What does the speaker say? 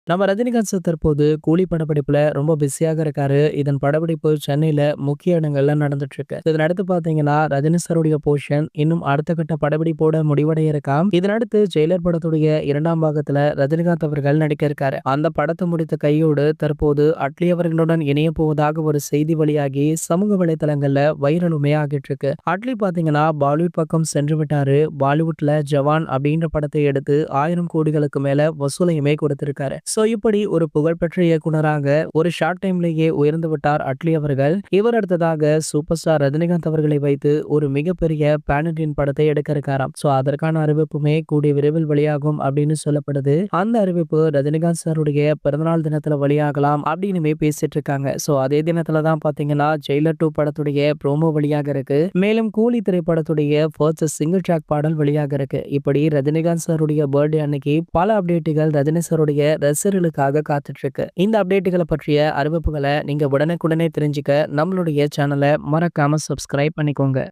நம்ம ரஜினிகாந்த் சார் தற்போது கூலி படப்பிடிப்புல ரொம்ப பிஸியாக இருக்காரு. இதன் படப்பிடிப்பு சென்னையில முக்கிய இடங்கள்ல நடந்துட்டு இருக்கு. இதனடுத்து பாத்தீங்கன்னா, ரஜினி சாருடைய போர்ஷன் இன்னும் அடுத்த கட்ட படப்பிடிப்போட முடிவடைய இருக்காம். இதனடுத்து ஜெயிலர் படத்துடைய 2ஆம் பாகத்துல ரஜினிகாந்த் அவர்கள் நடிக்க இருக்காரு. அந்த படத்தை முடித்த கையோடு தற்போது அட்லி அவர்களுடன் இணைய போவதாக ஒரு செய்தி வெளியாகி சமூக வலைதளங்கள்ல வைரலுமே ஆகிட்டு இருக்கு. அட்லி பாத்தீங்கன்னா பாலிவுட் பக்கம் சென்று விட்டாரு. பாலிவுட்ல ஜவான் அப்படின்ற படத்தை எடுத்து 1000 கோடிகளுக்கு மேல வசூலையுமே கொடுத்திருக்காரு. சோ இப்படி ஒரு புகழ்பெற்ற இயக்குனராக ஒரு ஷார்ட் டைம்லேயே உயர்ந்து விட்டார் அட்லி அவர்கள். இவர் அடுத்ததாக சூப்பர் ஸ்டார் ரஜினிகாந்த் அவர்களை வைத்து ஒரு மிகப்பெரிய பேன் இண்டியன் படத்தை எடுக்க இருக்காராம். சோ அதற்கான அறிவிப்புமே கூடிய விரைவில் வெளியாகும் அப்படின்னு சொல்லப்படுது. அந்த அறிவிப்பு ரஜினிகாந்த் சாருடைய பிறந்தநாள் தினத்துல வெளியாகலாம் அப்படின்னுமே பேசிட்டு இருக்காங்க. சோ அதே தினத்துல தான் பாத்தீங்கன்னா ஜெயிலர் 2 படத்துடைய ப்ரோமோ வெளியாக இருக்கு. மேலும் கூலி திரைப்படத்துடைய ஃபர்ஸ்ட் சிங்கிள் ட்ராக் பாடல் வெளியாக இருக்கு. இப்படி ரஜினிகாந்த் சாருடைய பர்த்டே அன்னைக்கு பல அப்டேட்டுகள் ரஜினி சாருடைய ரசிகர்களுக்காக காத்துட்டு இருக்கு. இந்த அப்டேட்டுகளை பற்றிய அறிவிப்புகளை நீங்க உடனுக்குடனே தெரிஞ்சுக்க நம்மளுடைய சேனலை மறக்காம சப்ஸ்கிரைப் பண்ணிக்கோங்க.